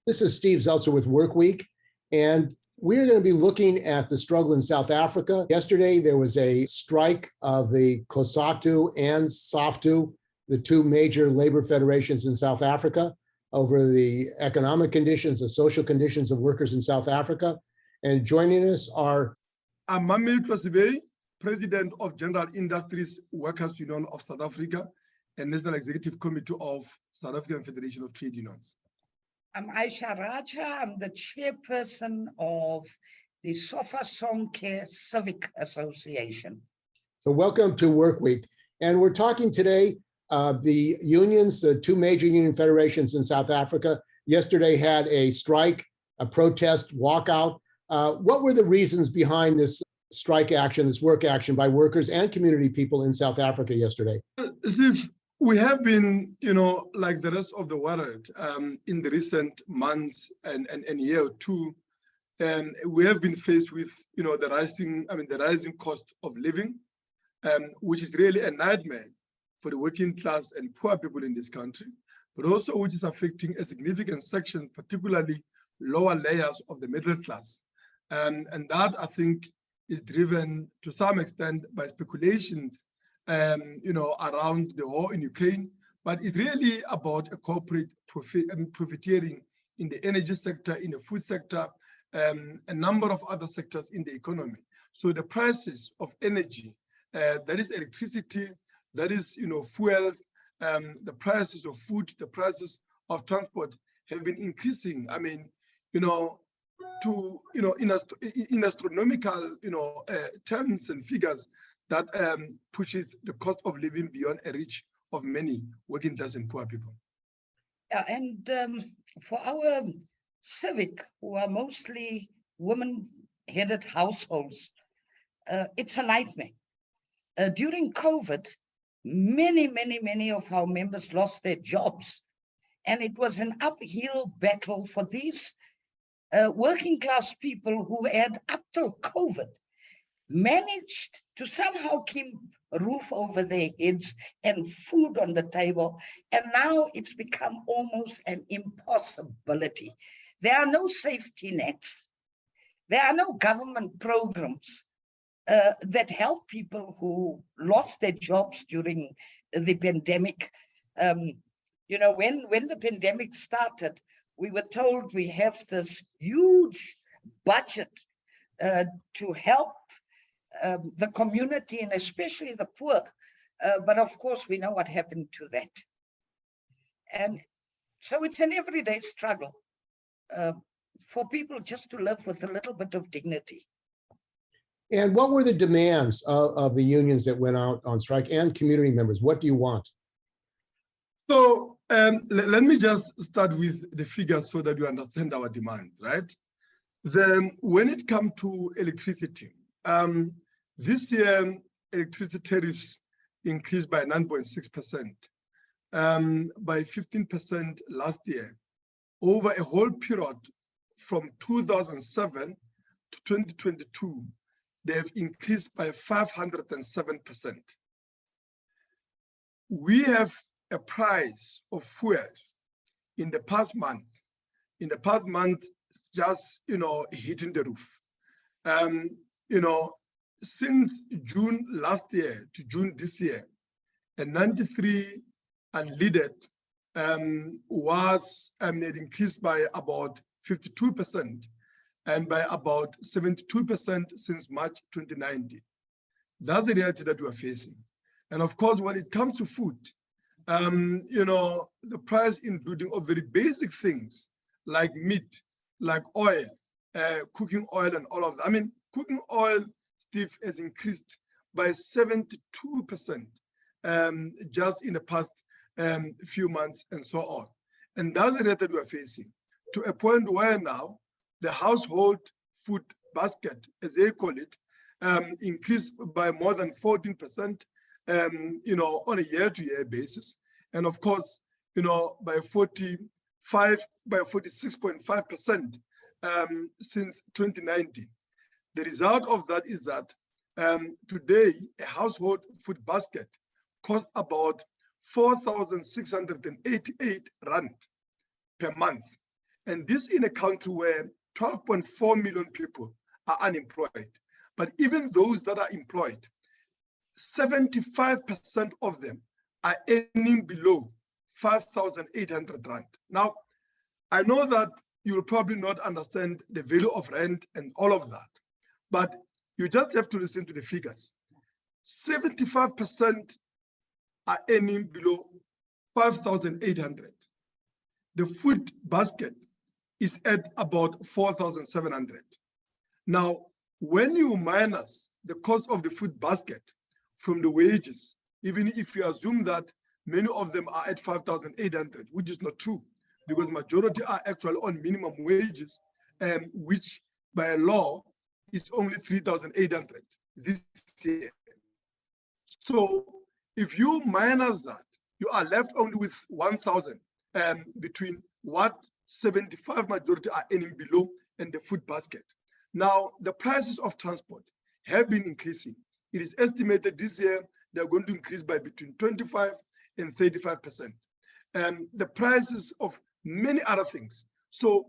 This is Steve Zeltzer with WorkWeek, and we're going to be looking at the struggle in South Africa. Yesterday, there was a strike of the COSATU and SAFTU, the two major labor federations in South Africa, over the economic conditions, the social conditions of workers in South Africa. And joining us are... I'm Memetlwe Sebei, President of General Industries Workers Union of South Africa and National Executive Committee of South African Federation of Trade Unions. I'm Ayesha Rajah. I'm the chairperson of the Sotasonke Civic Organization. So welcome to WorkWeek. And we're talking today, the unions, the two major union federations in South Africa, yesterday had a strike, a protest, walkout. What were the reasons behind this strike action, this work action by workers and community people in South Africa yesterday? Steve, we have been, like the rest of the world, in the recent months and year or two, we have been faced with, the rising cost of living, which is really a nightmare for the working class and poor people in this country, but also which is affecting a significant section, particularly lower layers of the middle class. And that, I think, is driven to some extent by speculations around the war in Ukraine, but it's really about a corporate profiteering in the energy sector, in the food sector, a number of other sectors in the economy. So the prices of energy, that is electricity, that is fuel, the prices of food, the prices of transport have been increasing. I mean, to in astronomical terms and figures that pushes the cost of living beyond a reach of many working class and poor people. Yeah, and for our civic, who are mostly women-headed households, it's a nightmare. During COVID, many of our members lost their jobs, and it was an uphill battle for these working class people who had, up till COVID, managed to somehow keep a roof over their heads and food on the table. And now it's become almost an impossibility. There are no safety nets. There are no government programs that help people who lost their jobs during the pandemic. When the pandemic started, we were told we have this huge budget to help the community and especially the poor. But of course, we know what happened to that. And so it's an everyday struggle for people just to live with a little bit of dignity. And what were the demands of the unions that went out on strike and community members? What do you want? So let me just start with the figures so that you understand our demands, right? Then when it comes to electricity, this year, electricity tariffs increased by 9.6%, by 15% last year. Over a whole period from 2007 to 2022, they've increased by 507%. We have a price of fuel in the past month, just, hitting the roof. Since June last year to June this year, a 93 unleaded it increased by about 52% and by about 72% since March 2019. That's the reality that we are facing. And of course, when it comes to food, the price including of very basic things like meat, like oil, cooking oil and all of that. I mean, cooking oil, Steve, has increased by 72% just in the past few months and so on. And that's the rate that we are facing, to a point where now the household food basket, as they call it, increased by more than 14%, on a year-to-year basis. And of course, by 46.5% since 2019. The result of that is that today, a household food basket costs about 4,688 rand per month. And this in a country where 12.4 million people are unemployed. But even those that are employed, 75% of them are earning below 5,800 rand. Now, I know that you will probably not understand the value of rent and all of that, but you just have to listen to the figures. 75% are earning below 5,800. The food basket is at about 4,700. Now, when you minus the cost of the food basket from the wages, even if you assume that many of them are at 5,800, which is not true, because majority are actually on minimum wages, which by law is only 3,800 this year. So if you minus that, you are left only with 1,000 between what 75 majority are earning below and the food basket. Now, the prices of transport have been increasing. It is estimated this year they're going to increase by between 25 and 35%. The prices of many other things. So,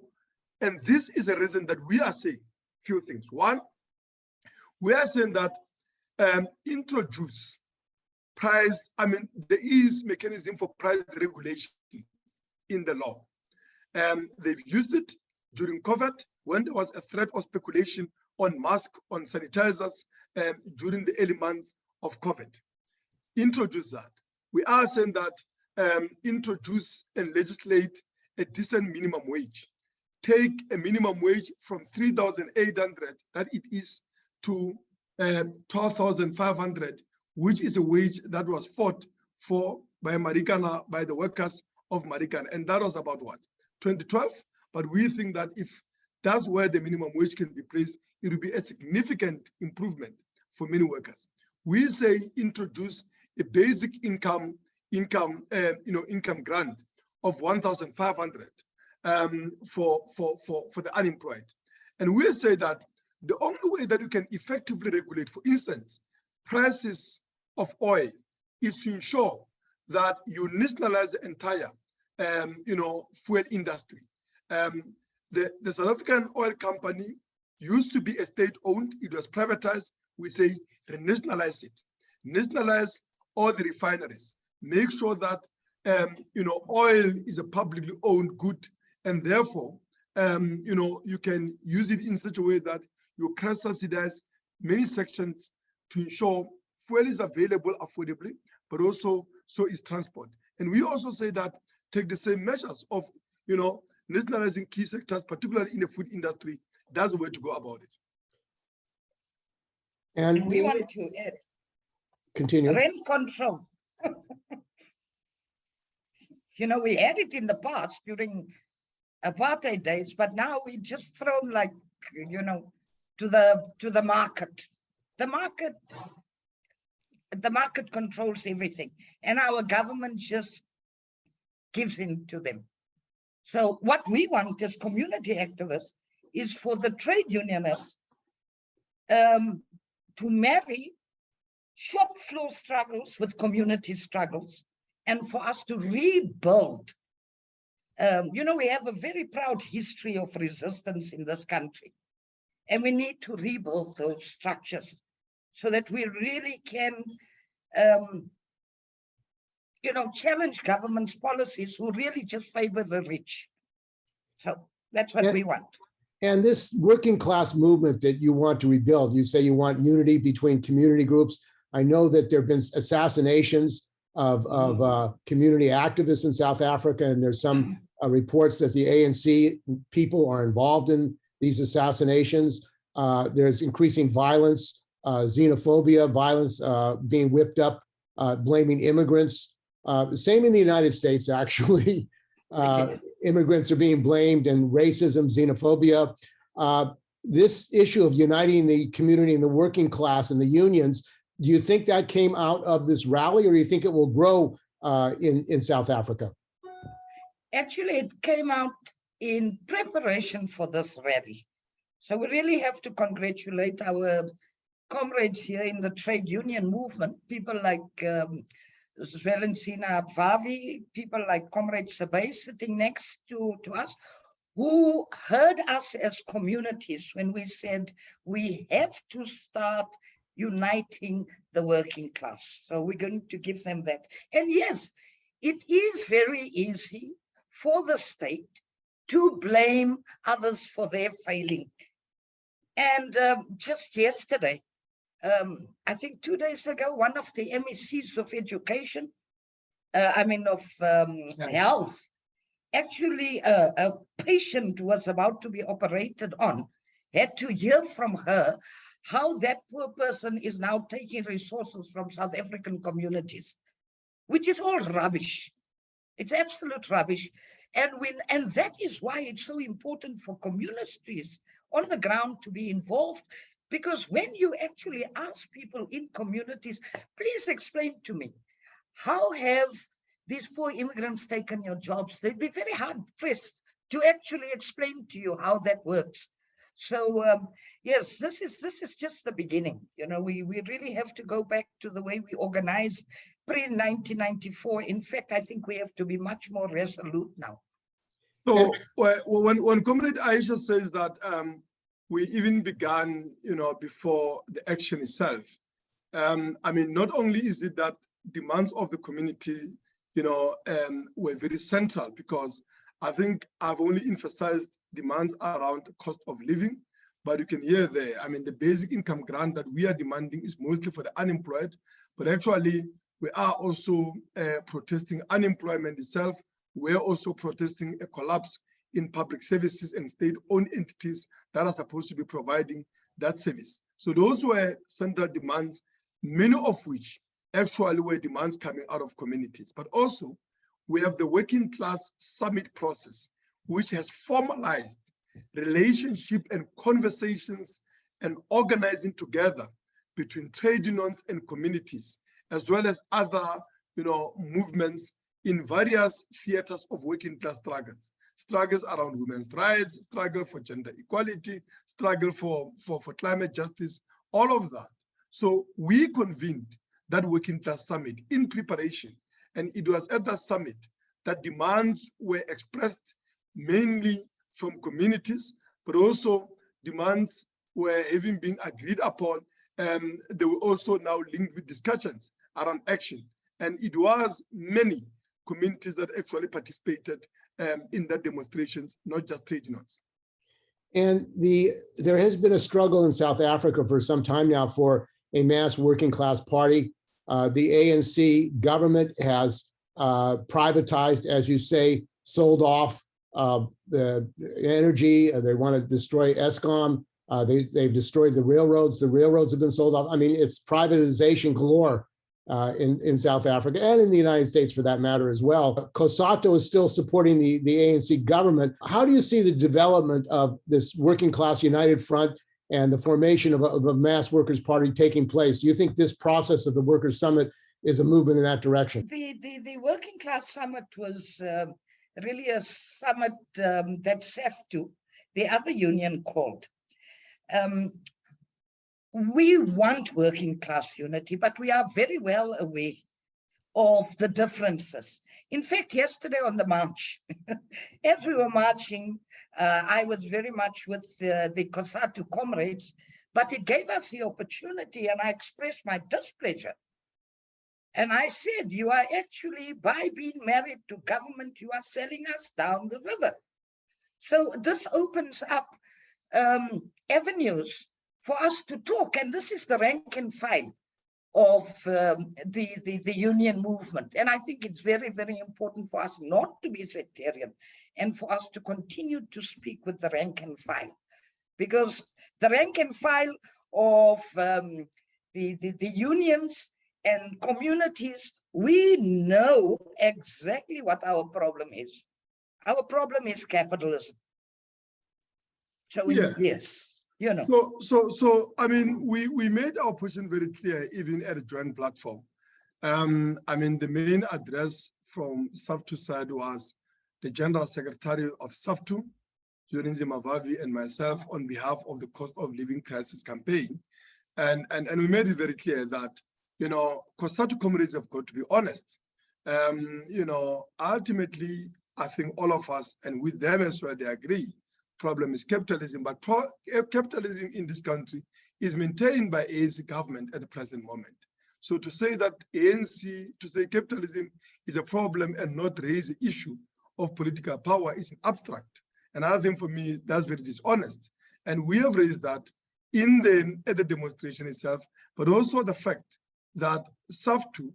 and this is a reason that we are saying few things. One, we are saying that introduce price, there is mechanism for price regulation in the law. They've used it during COVID when there was a threat of speculation on masks, on sanitizers during the early months of COVID. Introduce that. We are saying that introduce and legislate a decent minimum wage. Take a minimum wage from 3,800 that it is to 12,500, which is a wage that was fought for by Marikana, by the workers of Marikana. And that was about what? 2012. But we think that if that's where the minimum wage can be placed, it will be a significant improvement for many workers. We say introduce a basic income grant of 1,500 for the unemployed. And we say that the only way that you can effectively regulate, for instance, prices of oil is to ensure that you nationalize the entire fuel industry. The South African oil company used to be a state-owned, it was privatized. We say renationalize it. Nationalize all the refineries. Make sure that oil is a publicly owned good, and therefore, you can use it in such a way that you can subsidize many sections to ensure fuel is available affordably, but also so is transport. And we also say that take the same measures of, nationalizing key sectors, particularly in the food industry. That's the way to go about it. And we want to add, continue. Rent control. We had it in the past during apartheid days, but now we just thrown to the market. The market controls everything, and our government just gives in to them. So what we want as community activists is for the trade unionists to marry shop floor struggles with community struggles, and for us to rebuild. We have a very proud history of resistance in this country, and we need to rebuild those structures so that we really can challenge government's policies who really just favor the rich. So that's what we want. And this working class movement that you want to rebuild, you say you want unity between community groups. I know that there have been assassinations of community activists in South Africa, and there's some reports that the ANC people are involved in these assassinations. There's increasing violence, xenophobia, violence being whipped up, blaming immigrants. Same in the United States, actually. Immigrants are being blamed, and racism, xenophobia. This issue of uniting the community and the working class and the unions, do you think that came out of this rally, or do you think it will grow in South Africa? Actually, it came out in preparation for this rally. So we really have to congratulate our comrades here in the trade union movement, people like Zwelinsina Vavi, people like Comrade Sebei sitting next to us, who heard us as communities when we said we have to start uniting the working class. So we're going to give them that. And yes, it is very easy for the state to blame others for their failing. And just yesterday, I think 2 days ago, one of the MECs of education, health, actually a patient was about to be operated on, had to hear from her how that poor person is now taking resources from South African communities, which is all rubbish. It's absolute rubbish. And that is why it's so important for communities on the ground to be involved, because when you actually ask people in communities, please explain to me, how have these poor immigrants taken your jobs? They'd be very hard pressed to actually explain to you how that works. So yes, this is just the beginning. You know, we really have to go back to the way we organized pre-1994. In fact, I think we have to be much more resolute now. So when Comrade Ayesha says that we even began, before the action itself, not only is it that demands of the community, were very central, because I think I've only emphasized demands around cost of living, but you can hear there, the basic income grant that we are demanding is mostly for the unemployed, but actually we are also protesting unemployment itself. We're also protesting a collapse in public services and state-owned entities that are supposed to be providing that service. So those were central demands, many of which actually were demands coming out of communities. But also, we have the Working Class Summit process, which has formalized relationship and conversations and organizing together between trade unions and communities, as well as other movements in various theaters of working class struggles around women's rights, struggle for gender equality, struggle for climate justice, all of that. So we convened that Working Class Summit in preparation, and it was at that summit that demands were expressed mainly from communities, but also demands were having been agreed upon, and they were also now linked with discussions around action. And it was many communities that actually participated in that demonstrations, not just trade unions. And there has been a struggle in South Africa for some time now for a mass working class party. The ANC government has privatized, as you say, sold off the energy. They want to destroy Eskom. They've destroyed the railroads. The railroads have been sold off. It's privatization galore in South Africa and in the United States for that matter as well. COSATU is still supporting the ANC government. How do you see the development of this working class united front and the formation of a mass workers' party taking place? Do you think this process of the Workers' Summit is a movement in that direction? The Working Class Summit was really a summit that SAFTU, the other union, called. We want working class unity, but we are very well aware of the differences. In fact, yesterday on the march, as we were marching, I was very much with the COSATU comrades, but it gave us the opportunity, and I expressed my displeasure. And I said, you are actually, by being married to government, you are selling us down the river. So this opens up avenues for us to talk, and this is the rank and file of the union movement. And I think it's very, very important for us not to be sectarian and for us to continue to speak with the rank and file, because the rank and file of the unions and communities, we know exactly what our problem is. Our problem is capitalism. So yeah. Yes. So we made our position very clear, even at a joint platform. The main address from SAFTU side was the General Secretary of SAFTU, Jorinzi Mavavi, and myself on behalf of the Cost of Living Crisis campaign. And we made it very clear that, COSATU comrades have got to be honest. Ultimately, I think all of us, and with them as well, they agree, problem is capitalism, but capitalism in this country is maintained by ANC government at the present moment. So to say that to say capitalism is a problem and not raise the issue of political power is an abstract. And I think for me, that's very dishonest. And we have raised that at the demonstration itself, but also the fact that SAFTU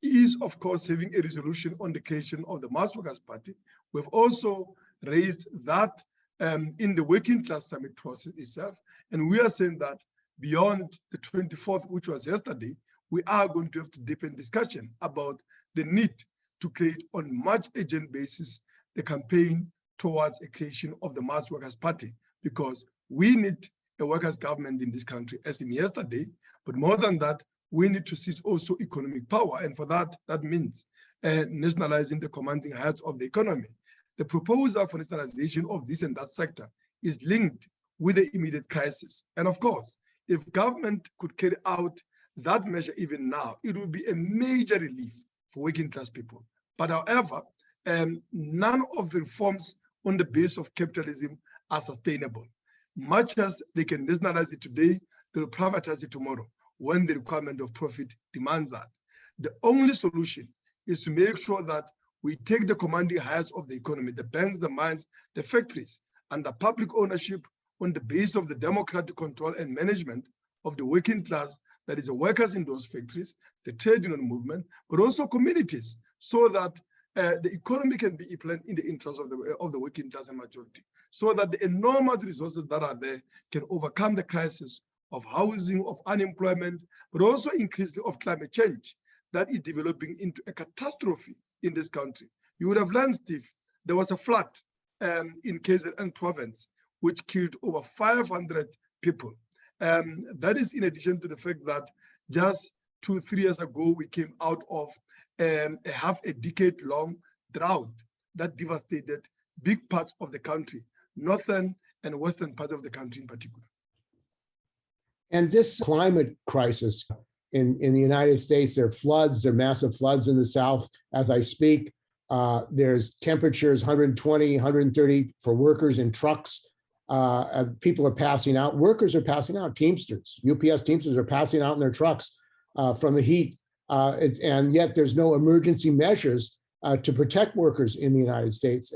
is, of course, having a resolution on the creation of the Mass Workers Party. We've also raised that in the Working Class Summit process itself. And we are saying that beyond the 24th, which was yesterday, we are going to have to deepen discussion about the need to create on much urgent basis the campaign towards a creation of the Mass Workers Party, because we need a workers' government in this country, as in yesterday. But more than that, we need to seize also economic power. And for that, that means nationalizing the commanding heads of the economy. The proposal for nationalization of this and that sector is linked with the immediate crisis. And of course, if government could carry out that measure even now, it would be a major relief for working class people. But however, none of the reforms on the base of capitalism are sustainable. Much as they can nationalize it today, they will privatize it tomorrow when the requirement of profit demands that. The only solution is to make sure that we take the commanding heirs of the economy, the banks, the mines, the factories, under public ownership on the base of the democratic control and management of the working class, that is the workers in those factories, the trade union movement, but also communities, so that the economy can be implemented in the interest of the working class and majority, so that the enormous resources that are there can overcome the crisis of housing, of unemployment, but also increasingly of climate change that is developing into a catastrophe in this country. You would have learned, Steve, there was a flood in KZN province, which killed over 500 people. That is in addition to the fact that just 2-3 years ago, we came out of a half a decade long drought that devastated big parts of the country, northern and western parts of the country in particular. And this climate crisis in the United States, there are floods, there are massive floods in the South as I speak. There's temperatures 120, 130 for workers in trucks. People are passing out. Workers are passing out. Teamsters, UPS Teamsters are passing out in their trucks from the heat. And yet there's no emergency measures to protect workers in the United States.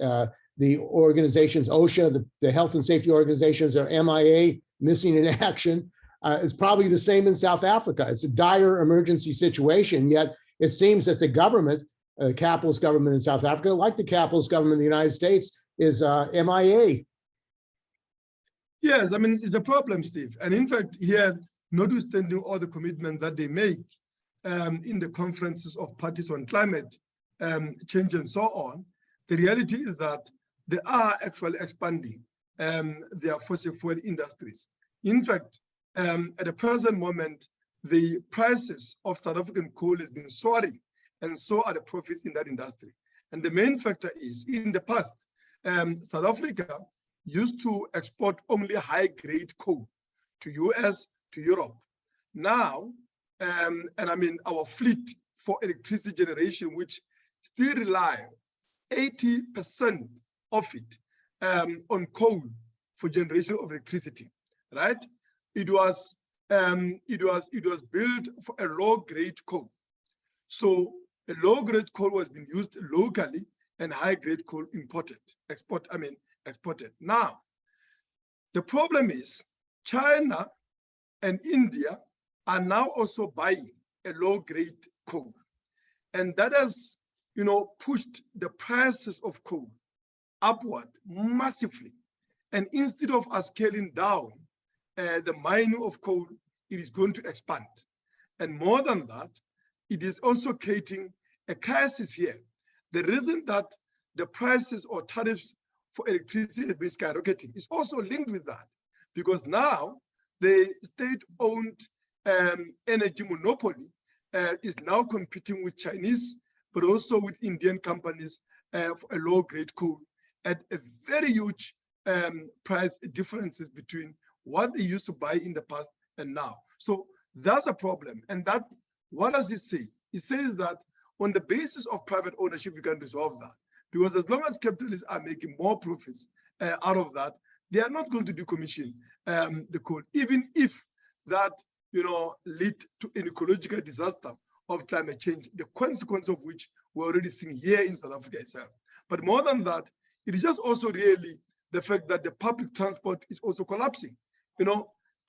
The organizations, OSHA, the health and safety organizations are MIA, missing in action. It's probably the same in South Africa. It's a dire emergency situation, yet it seems that the government, the capitalist government in South Africa, like the capitalist government in the United States, is MIA. Yes, I mean, it's a problem, Steve. And in fact, here, notwithstanding all the commitment that they make in the conferences of parties on climate change and so on, the reality is that they are actually expanding their fossil fuel industries. In fact, at the present moment, the prices of South African coal has been soaring, and so are the profits in that industry. And the main factor is, in the past, South Africa used to export only high-grade coal to US, to Europe. Now, and I mean, our fleet for electricity generation, which still rely 80% of it on coal for generation of electricity, right? It was built for a low-grade coal. So a low-grade coal was being used locally, and high-grade coal exported. Now, the problem is China and India are now also buying a low-grade coal, and that has, pushed the prices of coal upward massively. And instead of us scaling down the mining of coal, it is going to expand. And more than that, it is also creating a crisis here. The reason that the prices or tariffs for electricity have been skyrocketing is also linked with that, because now the state-owned energy monopoly is now competing with Chinese, but also with Indian companies for a low-grade coal at a very huge price differences between what they used to buy in the past and now. So that's a problem. And that, what does it say? It says that on the basis of private ownership, we can resolve that. because as long as capitalists are making more profits out of that, they are not going to decommission the coal, even if that lead to an ecological disaster of climate change, the consequence of which we're already seeing here in South Africa itself. But more than that, it is just also really the fact that the public transport is also collapsing.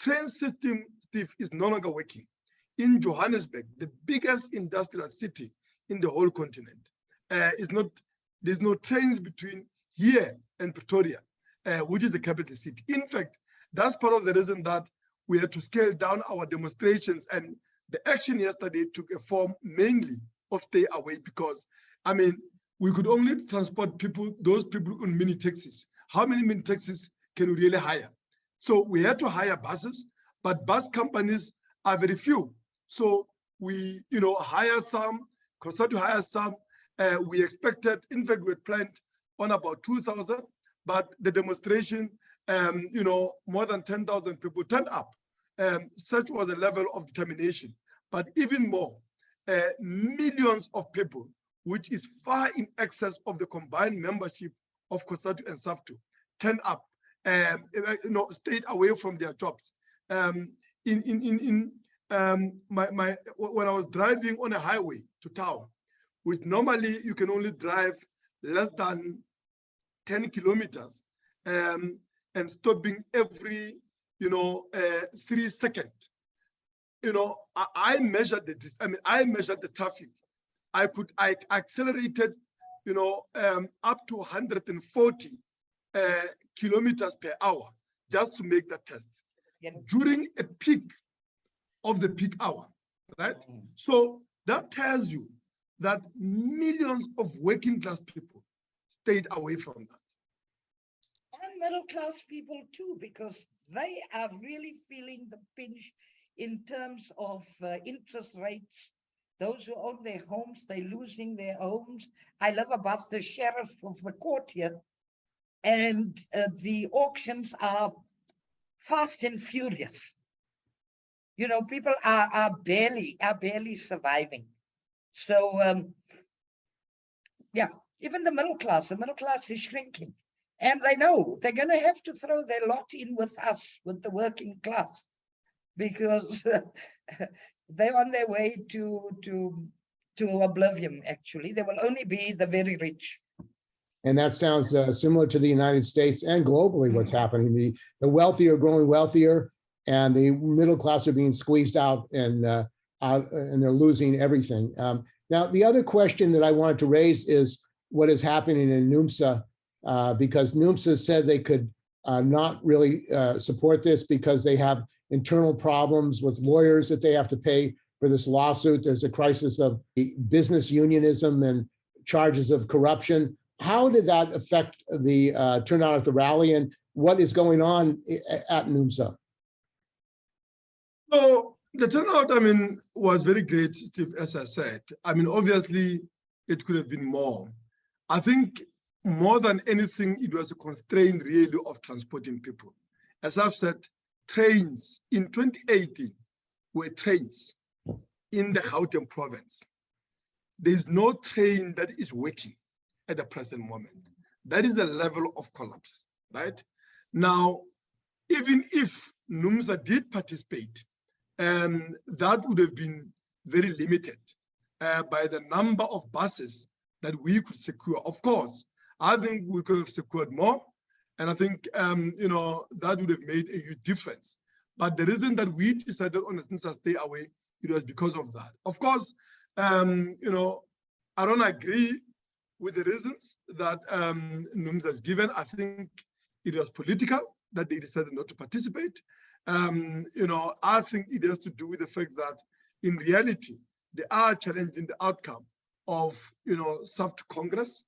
Train system, Steve, is no longer working. In Johannesburg, the biggest industrial city in the whole continent, there's no trains between here and Pretoria, which is the capital city. In fact, that's part of the reason that we had to scale down our demonstrations, and the action yesterday took a form mainly of stay away, because we could only transport those people on mini taxis. How many mini taxis can we really hire? So we had to hire buses, but bus companies are very few. So we hired some, COSATU hired some. We expected, in fact, we had planned on about 2,000, but the demonstration, more than 10,000 people turned up. Such was a level of determination. But even more, millions of people, which is far in excess of the combined membership of COSATU and SAFTU, turned up, stayed away from their jobs. When I was driving on a highway to town, which normally you can only drive less than 10 kilometers, and stopping every 3 seconds. I measured I measured the traffic. I accelerated up to 140 kilometers per hour just to make that test during a peak of the peak hour, right? So that tells you that millions of working class people stayed away from that. And middle class people too, because they are really feeling the pinch in terms of interest rates. Those who own their homes, they're losing their homes. I live above the sheriff of the court here, and the auctions are fast and furious. People are barely surviving. So yeah, even the middle class is shrinking, and they know they're going to have to throw their lot in with us, with the working class, because they're on their way to oblivion. Actually, there will only be the very rich. And that sounds similar to the United States and globally what's happening. The wealthy are growing wealthier, and the middle class are being squeezed out, and they're losing everything. Now, the other question that I wanted to raise is what is happening in NUMSA, because NUMSA said they could not really support this because they have internal problems with lawyers that they have to pay for this lawsuit. There's a crisis of business unionism and charges of corruption. How did that affect the turnout at the rally, and what is going on at NUMSA? So the turnout, was very great, Steve, as I said. Obviously, it could have been more. I think more than anything, it was a constraint really of transporting people. As I've said, trains in 2018 were trains in the Gauteng province. There's no train that is working at the present moment. That is a level of collapse, right? Now, even if NUMSA did participate, that would have been very limited by the number of buses that we could secure. Of course, I think we could have secured more, and I think that would have made a huge difference. But the reason that we decided on a NUMSA stay away, it was because of that. Of course, I don't agree with the reasons that NUMSA has given. I think it was political that they decided not to participate. I think it has to do with the fact that in reality, they are challenging the outcome of, SAFTA Congress,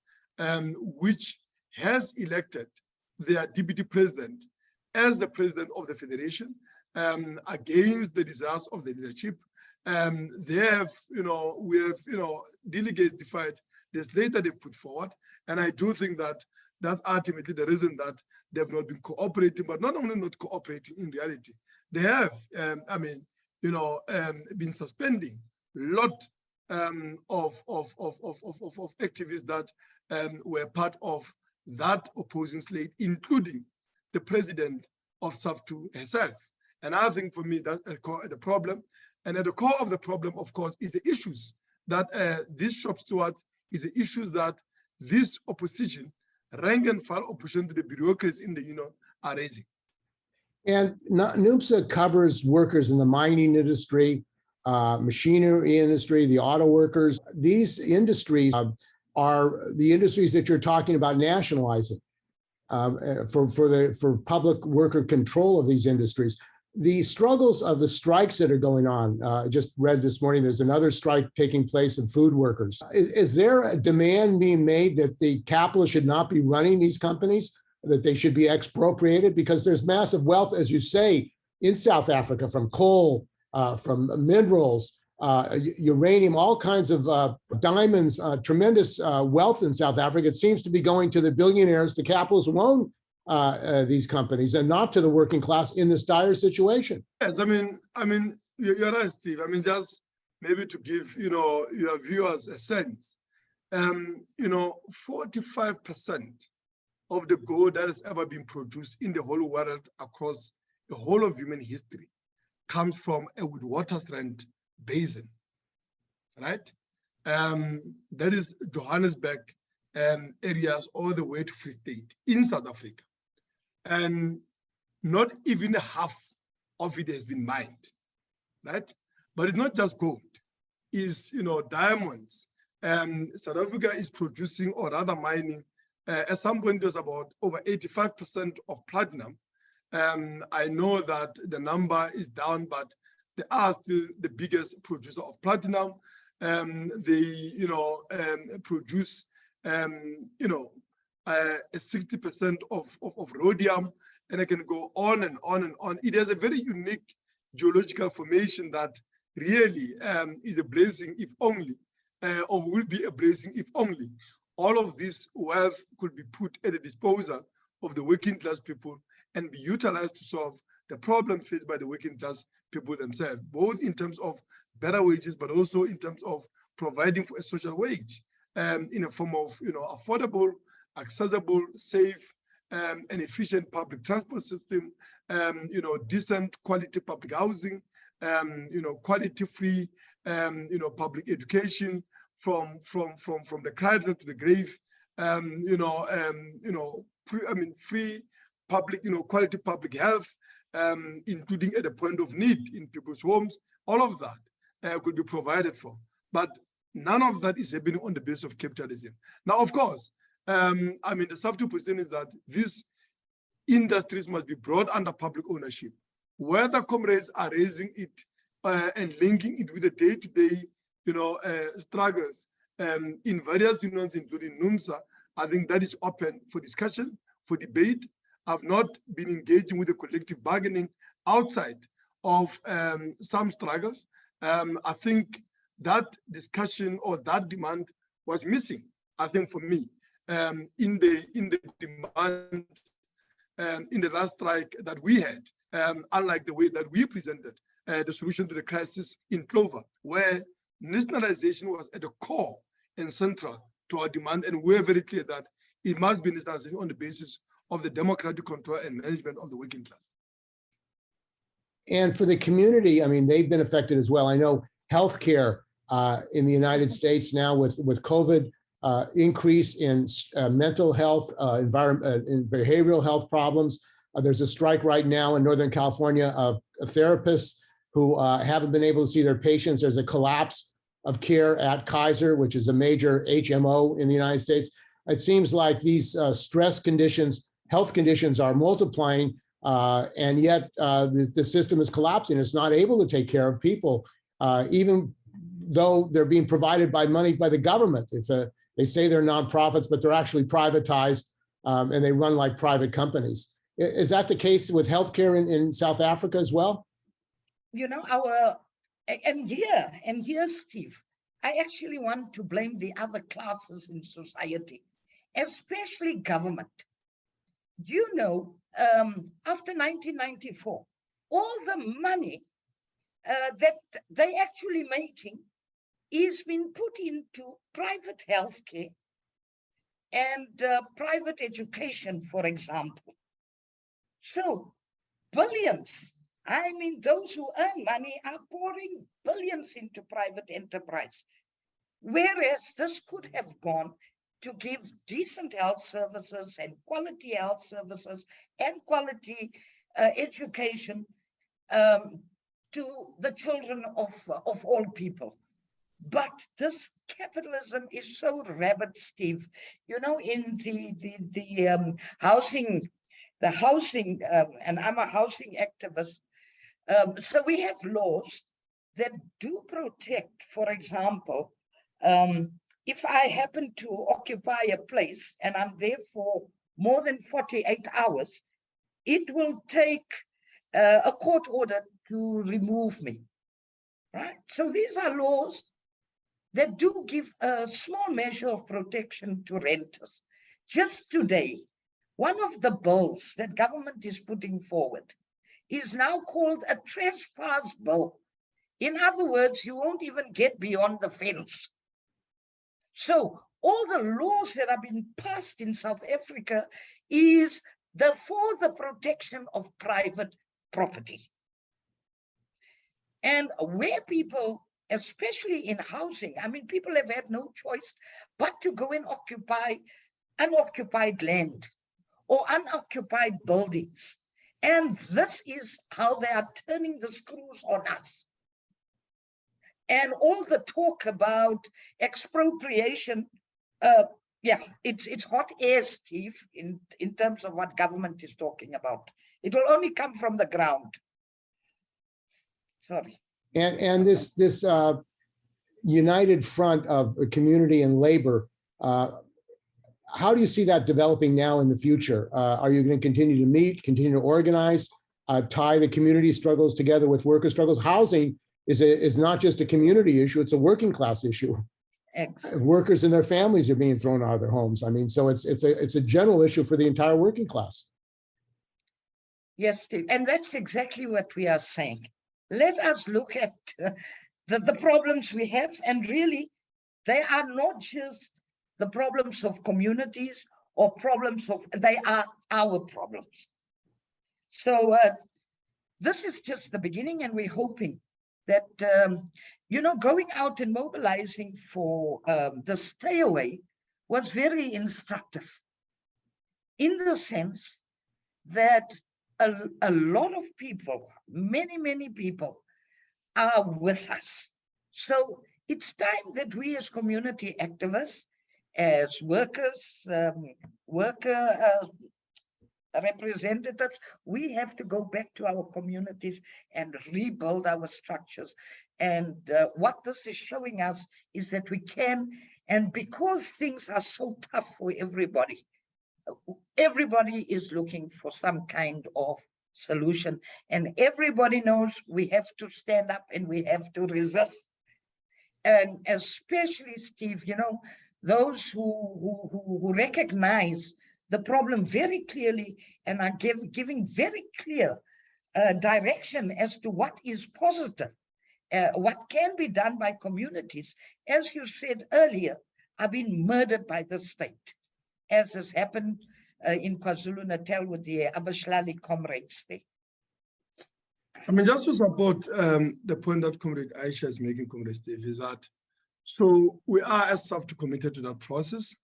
which has elected their deputy president as the president of the federation, against the desires of the leadership. They have, we have, delegates defied the slate that they've put forward. And I do think that that's ultimately the reason that they've not been cooperating, but not only not cooperating in reality, they have, been suspending a lot activists that were part of that opposing slate, including the president of SAFTU herself. And I think for me, that's the problem. And at the core of the problem, of course, is the issues that this shops towards, is the issues that this opposition, rank and file opposition to the bureaucracy in the union, are raising. And NUMSA covers workers in the mining industry, machinery industry, the auto workers. These industries are the industries that you're talking about nationalizing for public worker control of these industries. The struggles of the strikes that are going on, I just read this morning, there's another strike taking place in food workers. Is there a demand being made that the capitalists should not be running these companies, that they should be expropriated? Because there's massive wealth, as you say, in South Africa from coal, from minerals, uranium, all kinds of diamonds, tremendous wealth in South Africa. It seems to be going to the billionaires, the capitalists who own these companies, and not to the working class in this dire situation. Yes, I mean, you're right, Steve. I mean, just maybe to give your viewers a sense, 45% of the gold that has ever been produced in the whole world across the whole of human history comes from a Witwatersrand basin, right? That is Johannesburg areas all the way to Free State in South Africa. And not even half of it has been mined, right? But it's not just gold, it's diamonds. South Africa is producing, or rather mining, at some point it was about over 85% of platinum. I know that the number is down, but they are still the biggest producer of platinum. They produce a 60% of rhodium, and I can go on and on and on. It has a very unique geological formation that really is a blessing, if only, or will be a blessing if only all of this wealth could be put at the disposal of the working class people and be utilized to solve the problems faced by the working class people themselves, both in terms of better wages, but also in terms of providing for a social wage in a form of affordable, accessible, safe, and efficient public transport system, decent quality public housing, quality-free, public education from the cradle to the grave, free public, quality public health, including at the point of need in people's homes. All of that could be provided for, but none of that is happening on the basis of capitalism. Now, of course, the SAFTU position is that these industries must be brought under public ownership. Whether comrades are raising it and linking it with the day-to-day, struggles in various unions, including NUMSA, I think that is open for discussion, for debate. I've not been engaging with the collective bargaining outside of some struggles. I think that discussion or that demand was missing, I think, for me, in the demand in the last strike that we had, unlike the way that we presented the solution to the crisis in Clover, where nationalization was at the core and central to our demand, and we're very clear that it must be nationalization on the basis of the democratic control and management of the working class. And for the community, they've been affected as well. I know healthcare in the United States now with COVID, increase in mental health, in behavioral health problems. There's a strike right now in Northern California of therapists who haven't been able to see their patients. There's a collapse of care at Kaiser, which is a major HMO in the United States. It seems like these stress conditions, health conditions are multiplying, and yet the system is collapsing. It's not able to take care of people, even though they're being provided by money by the government. They say they're nonprofits, but they're actually privatized, and they run like private companies. Is that the case with healthcare in South Africa as well? And here, Steve, I actually want to blame the other classes in society, especially government. After 1994, all the money that they actually making is been put into private healthcare and private education, for example. So billions, I mean, those who earn money are pouring billions into private enterprise, whereas this could have gone to give decent health services and quality health services and quality education to the children of all people. But this capitalism is so rabid, Steve. You know, in the housing, and I'm a housing activist. So we have laws that do protect, for example, if I happen to occupy a place and I'm there for more than 48 hours, it will take a court order to remove me, right? So these are laws that do give a small measure of protection to renters. Just today, one of the bills that government is putting forward is now called a trespass bill. In other words, you won't even get beyond the fence. So all the laws that have been passed in South Africa is for the protection of private property. And where people, especially in housing, I mean, people have had no choice but to go and occupy unoccupied land or unoccupied buildings. And this is how they are turning the screws on us. And all the talk about expropriation, yeah, it's hot air, Steve, in terms of what government is talking about. It will only come from the ground. Sorry. And this united front of community and labor, how do you see that developing now in the future? Are you going to continue to meet, continue to organize, tie the community struggles together with worker struggles? Housing is not just a community issue, it's a working class issue. Excellent. Workers and their families are being thrown out of their homes. I mean, so it's a general issue for the entire working class. Yes, Steve, and that's exactly what we are saying. Let us look at the problems we have, and really, they are not just the problems of communities or problems of, they are our problems. So this is just the beginning, and we're hoping that, you know, going out and mobilizing for the stay away was very instructive in the sense that a lot of people, many people are with us. So it's time that we as community activists, as workers, worker representatives, we have to go back to our communities and rebuild our structures. And what this is showing us is that we can, and because things are so tough for everybody is looking for some kind of solution, and everybody knows we have to stand up and we have to resist. And especially, Steve, you know, those who recognize the problem very clearly and are giving very clear direction as to what is positive, what can be done by communities, as you said earlier, are being murdered by the state, as has happened in KwaZulu-Natal with the Abashlali comrades there. I mean, just to support the point that Comrade Ayesha is making, Comrade Steve, is that, so we are as SAFTU committed to that process.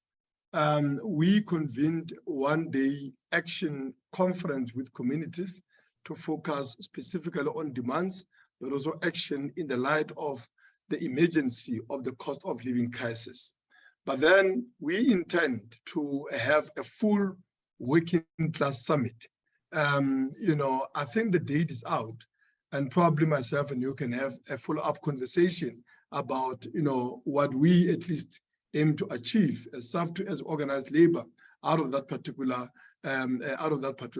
We convened one-day action conference with communities to focus specifically on demands, but also action in the light of the emergency of the cost of living crisis. But then we intend to have a full working class summit. You know, I think the date is out, and probably myself and you can have a follow-up conversation about, you know, what we at least aim to achieve as SAFTU, as organized labor, out of that particular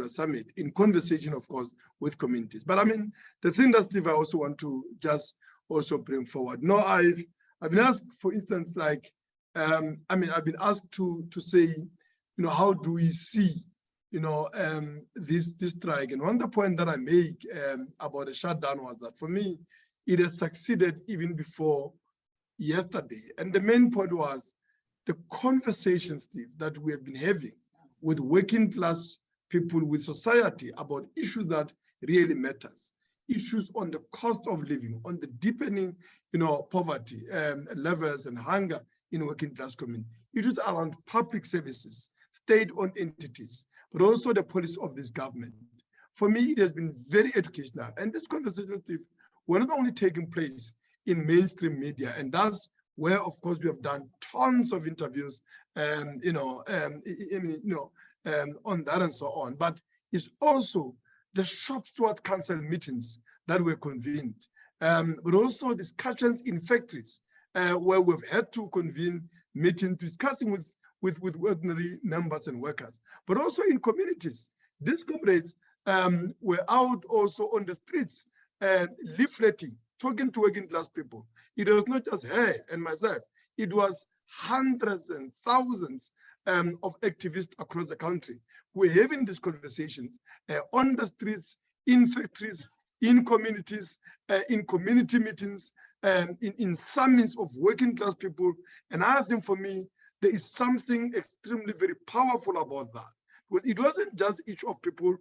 summit, in conversation, of course, with communities. But I mean, the thing that, Steve, I also want to just also bring forward. No, I've been asked, for instance, like, I mean, I've been asked to say, you know, how do we see, you know, this strike? And one of the points that I make about the shutdown was that, for me, it has succeeded even before yesterday. And the main point was the conversation, Steve, that we have been having with working class people, with society, about issues that really matters. Issues on the cost of living, on the deepening, poverty levels and hunger in working class community. Issues around public services, state-owned entities, but also the policy of this government. For me, it has been very educational. And this conversation, Steve, were not only taking place in mainstream media, and that's where, of course, we have done tons of interviews, on that and so on. But it's also the shop steward council meetings that were convened, but also discussions in factories where we've had to convene meetings discussing with ordinary members and workers, but also in communities. These comrades were out also on the streets, leafleting, talking to working class people. It was not just her and myself, it was hundreds and thousands of activists across the country who are having these conversations on the streets, in factories, in communities, in community meetings, in summits of working class people. And I think for me, there is something extremely very powerful about that. Because it wasn't just each of people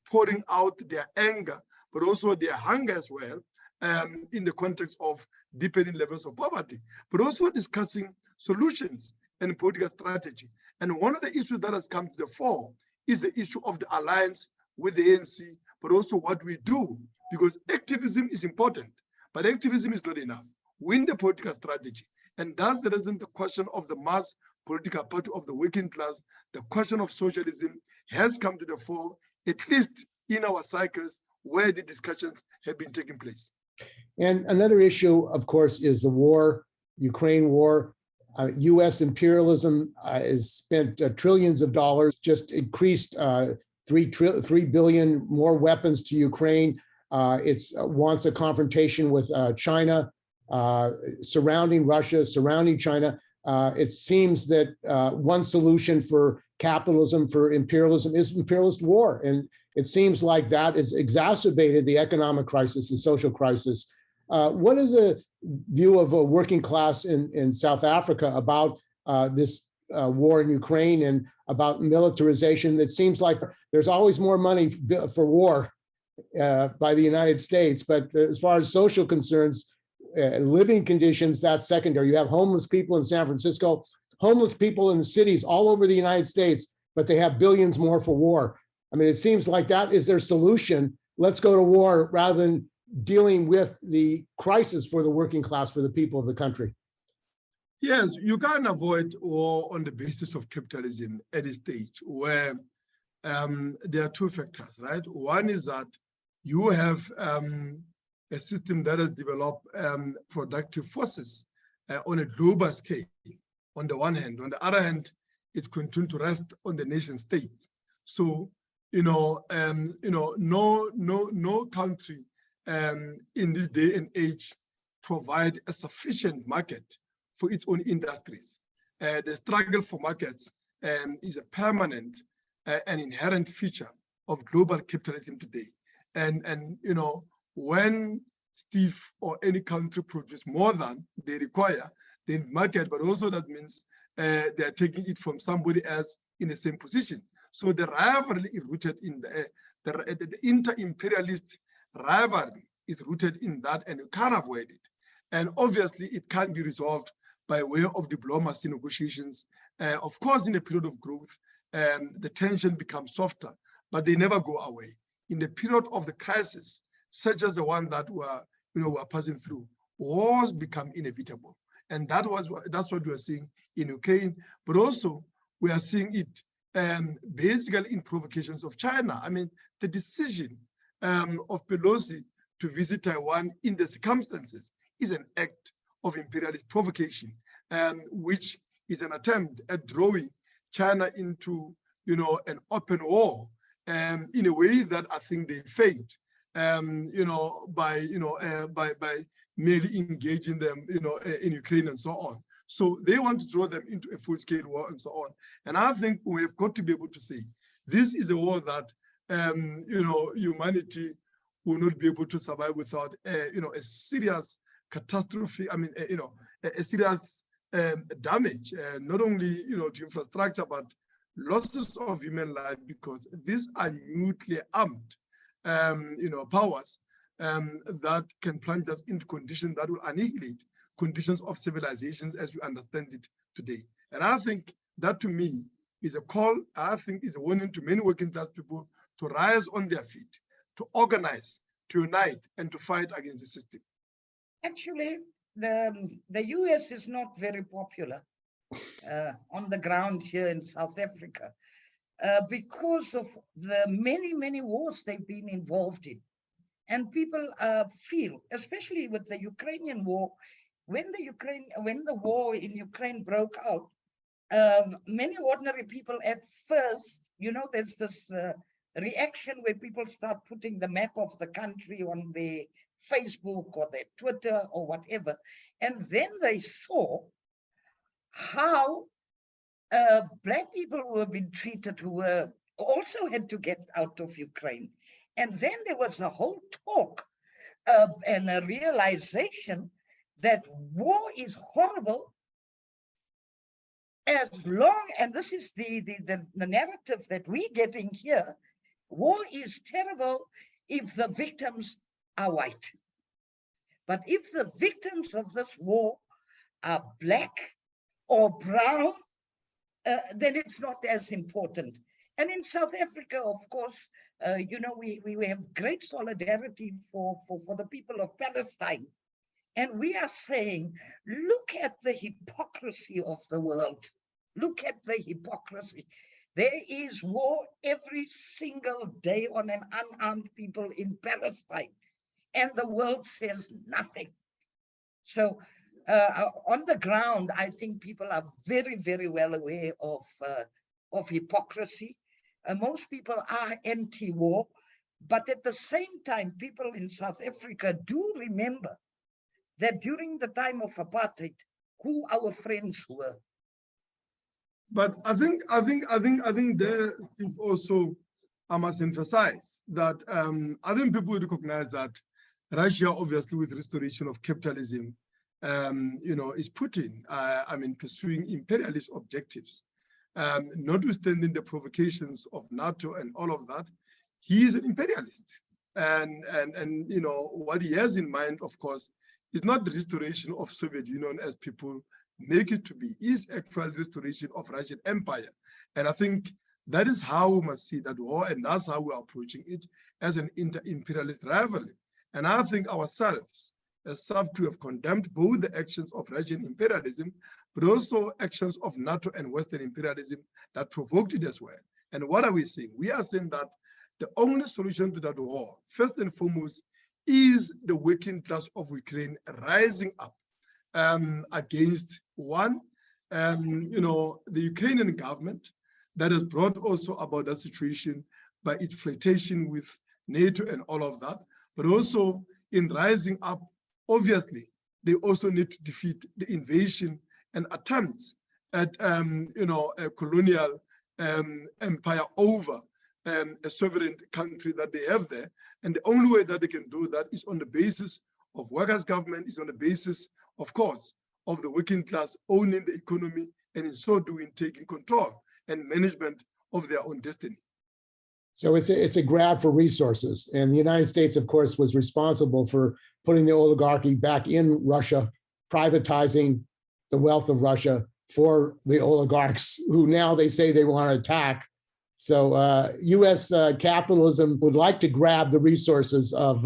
pouring out their anger, but also their hunger as well, in the context of deepening levels of poverty, but also discussing solutions and political strategy. And one of the issues that has come to the fore is the issue of the alliance with the ANC, but also what we do, because activism is important, but activism is not enough. Win the political strategy. And that's the reason the question of the mass political party of the working class, the question of socialism has come to the fore, at least in our cycles where the discussions have been taking place. And another issue, of course, is the war, Ukraine war. U.S. imperialism has spent trillions of dollars, just increased 3 billion more weapons to Ukraine. It wants a confrontation with China, surrounding Russia, surrounding China. It seems that one solution for capitalism, for imperialism, is imperialist war. And it seems like that has exacerbated the economic crisis, the social crisis. What is a view of a working class in South Africa about this war in Ukraine and about militarization? It seems like there's always more money for war by the United States, but as far as social concerns, living conditions, that's secondary. You have homeless people in San Francisco, homeless people in the cities all over the United States, but they have billions more for war. I mean, it seems like that is their solution. Let's go to war rather than dealing with the crisis for the working class, for the people of the country. Yes, you can't avoid war on the basis of capitalism at this stage, where there are two factors, right? One is that you have a system that has developed productive forces on a global scale, on the one hand. On the other hand, it continues to rest on the nation state. So, no country in this day and age provide a sufficient market for its own industries. The struggle for markets is a permanent and inherent feature of global capitalism today. And when Steve or any country produce more than they require, the market, but also that means they are taking it from somebody else in the same position. So the rivalry is rooted in the inter-imperialist rivalry is rooted in that, and you can't avoid it. And obviously, it can't be resolved by way of diplomacy negotiations. Of course, in a period of growth, the tension becomes softer, but they never go away. In the period of the crisis, such as the one that we're passing through, wars become inevitable. And that's what we are seeing in Ukraine, but also we are seeing it basically in provocations of China. I mean, the decision of Pelosi to visit Taiwan in the circumstances is an act of imperialist provocation, which is an attempt at drawing China into, an open war, in a way that I think they failed, by merely engaging them, in Ukraine and so on. So they want to draw them into a full-scale war and so on. And I think we have got to be able to say, this is a war that, humanity will not be able to survive without, a serious catastrophic, a serious damage, not only, to infrastructure, but losses of human life, because these are nuclear armed, powers that can plunge us into conditions that will annihilate conditions of civilizations as we understand it today. And I think that, to me, is a call, I think is a warning to many working class people to rise on their feet, to organize, to unite, and to fight against the system. Actually, the US is not very popular on the ground here in South Africa because of the many wars they've been involved in. And people feel, especially with the Ukrainian war, when the war in Ukraine broke out, many ordinary people at first, there's this reaction where people start putting the map of the country on their Facebook or their Twitter or whatever. And then they saw how Black people were being treated who were also had to get out of Ukraine. And then there was a whole talk and a realization that war is horrible as long, and this is the narrative that we're getting here, war is terrible if the victims are white. But if the victims of this war are Black or brown, then it's not as important. And in South Africa, of course, we have great solidarity for the people of Palestine. And we are saying, look at the hypocrisy of the world. Look at the hypocrisy. There is war every single day on an unarmed people in Palestine, and the world says nothing. So on the ground, I think people are very well aware of hypocrisy. Most people are anti-war, but at the same time, people in South Africa do remember that during the time of apartheid, who our friends were. But I think there, Steve, also I must emphasize that I think people recognize that Russia, obviously, with restoration of capitalism, is Putin, pursuing imperialist objectives. Notwithstanding the provocations of NATO and all of that, he is an imperialist. And what he has in mind, of course, is not the restoration of Soviet Union as people make it to be, is actual restoration of Russian Empire. And I think that is how we must see that war, and that's how we are approaching it, as an inter-imperialist rivalry. And I think ourselves, as SAFTU, have condemned both the actions of Russian imperialism, but also actions of NATO and Western imperialism that provoked it as well. And what are we saying? We are saying that the only solution to that war, first and foremost, is the working class of Ukraine rising up against one, the Ukrainian government that has brought also about that situation by its flirtation with NATO and all of that, but also in rising up, obviously, they also need to defeat the invasion and attempts at, a colonial empire over a sovereign country that they have there. And the only way that they can do that is on the basis of workers' government, is on the basis, of course, of the working class owning the economy, and in so doing, taking control and management of their own destiny. So it's a grab for resources. And the United States, of course, was responsible for putting the oligarchy back in Russia, privatizing the wealth of Russia for the oligarchs, who now they say they want to attack. So US capitalism would like to grab the resources of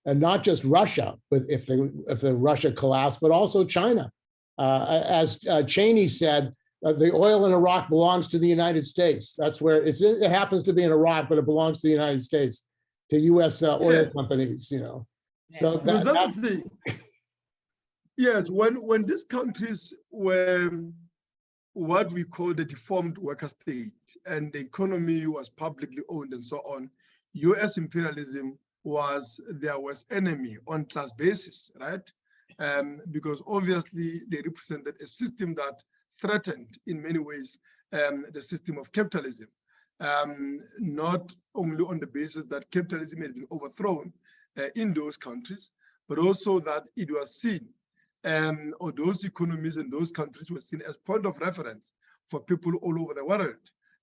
and not just Russia, if the Russia collapsed, but also China. As Cheney said, the oil in Iraq belongs to the United States. That's where it happens to be in Iraq, but it belongs to the United States, to US oil companies, So that's the thing. Yes, when these countries were what we call the deformed worker state, and the economy was publicly owned and so on, US imperialism was their worst enemy on class basis, right? Because obviously they represented a system that threatened in many ways the system of capitalism, not only on the basis that capitalism had been overthrown in those countries, but also that it was seen, or those economies and those countries were seen as point of reference for people all over the world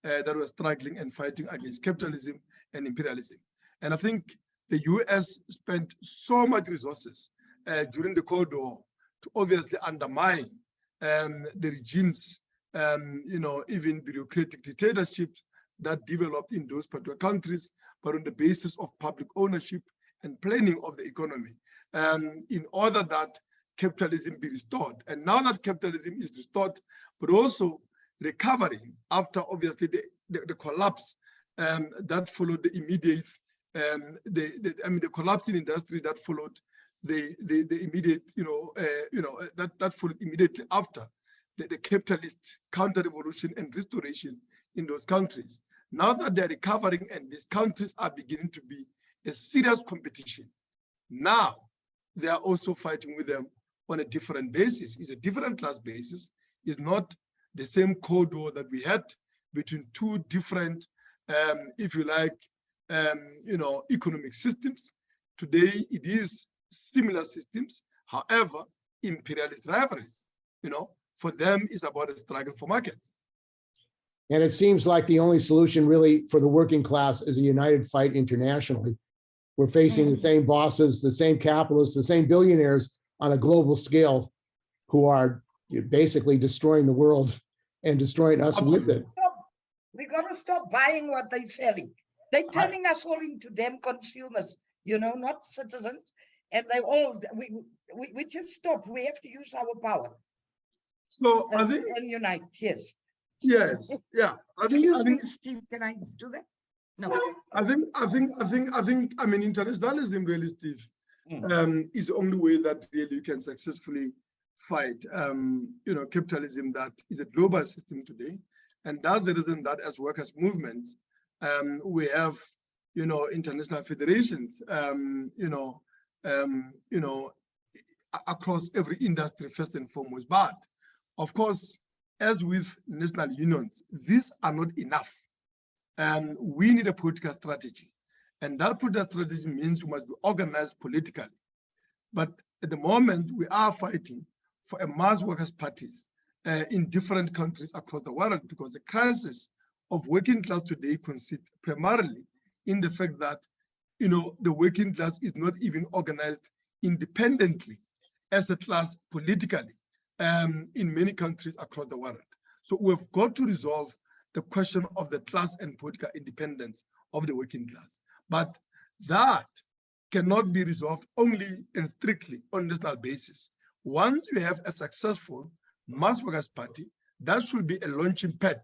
that were struggling and fighting against capitalism and imperialism. And I think the US spent so much resources during the Cold War to obviously undermine the regimes, even bureaucratic dictatorships that developed in those particular countries, but on the basis of public ownership and planning of the economy, in order that capitalism be restored. And now that capitalism is restored, but also recovering after obviously the collapse that followed the immediate, the collapse in industry that followed the immediate, that followed immediately after the capitalist counter-revolution and restoration in those countries. Now that they're recovering and these countries are beginning to be a serious competition, now they are also fighting with them on a different basis. It's a different class basis. It's not the same Cold War that we had between two different, if you like, economic systems. Today, it is similar systems. However, imperialist rivalries, for them is about a struggle for markets. And it seems like the only solution really for the working class is a united fight internationally. We're facing the same bosses, the same capitalists, the same billionaires on a global scale who are basically destroying the world and destroying us with it. We got to stop buying what they're selling. They're turning us all into them consumers, not citizens. And they all, we just stop. We have to use our power. So I think, and unite, yes. Yes, yeah. Excuse me, Steve, can I do that? No. I think, internationalism really, Steve, is the only way that really you can successfully fight, capitalism that is a global system today. And that's the reason that as workers' movements, we have, international federations, across every industry, first and foremost. But of course, as with national unions, these are not enough. We need a political strategy. And that political strategy means we must be organized politically. But at the moment, we are fighting for a mass workers' parties in different countries across the world, because the crisis of working class today consists primarily in the fact that, the working class is not even organized independently as a class politically in many countries across the world. So we've got to resolve the question of the class and political independence of the working class. But that cannot be resolved only and strictly on national basis. Once you have a successful mass workers party, that should be a launching pad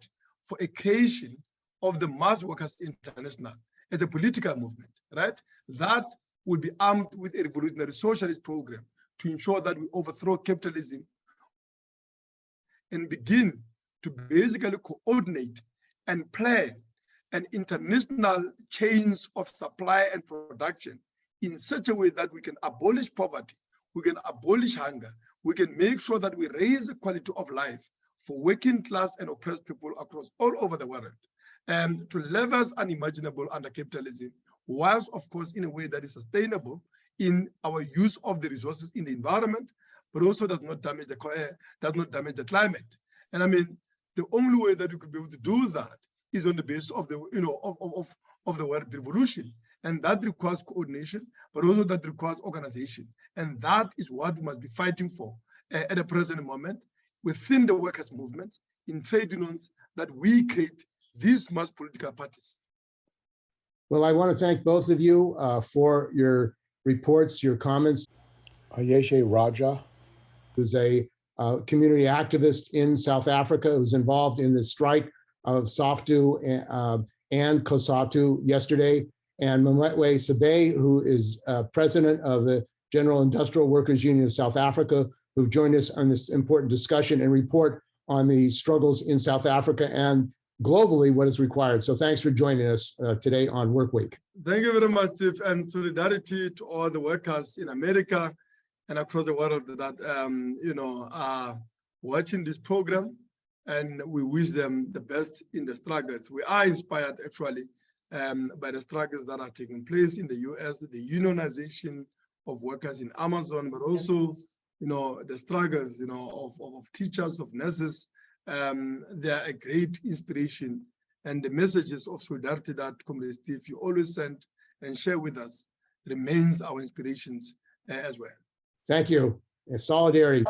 for a creation of the Mass Workers International as a political movement, right? That will be armed with a revolutionary socialist program to ensure that we overthrow capitalism and begin to basically coordinate and plan an international chains of supply and production in such a way that we can abolish poverty, we can abolish hunger, we can make sure that we raise the quality of life for working class and oppressed people across all over the world, and to levels unimaginable under capitalism, whilst of course in a way that is sustainable in our use of the resources in the environment, but also does not damage the climate. And the only way that we could be able to do that is on the basis of the of the world revolution, and that requires coordination, but also that requires organization, and that is what we must be fighting for at the present moment within the workers' movements, in trade unions, that we create these mass political parties. Well, I want to thank both of you for your reports, your comments. Ayesha Rajah, who's a community activist in South Africa, who's involved in the strike of SAFTU and COSATU yesterday, and Memetlwe Sebei, who is president of the General Industrial Workers Union of South Africa, who've joined us on this important discussion and report on the struggles in South Africa and globally what is required. So thanks for joining us today on WorkWeek. Thank you very much, Steve, and solidarity to all the workers in America and across the world that are watching this program, and we wish them the best in the struggles. We are inspired actually by the struggles that are taking place in the US, the unionization workers in Amazon, but also, the struggles, of teachers, of nurses. They are a great inspiration. And the messages of solidarity that Comrade Steve, you always send and share with us remains our inspirations as well. Thank you. And solidarity.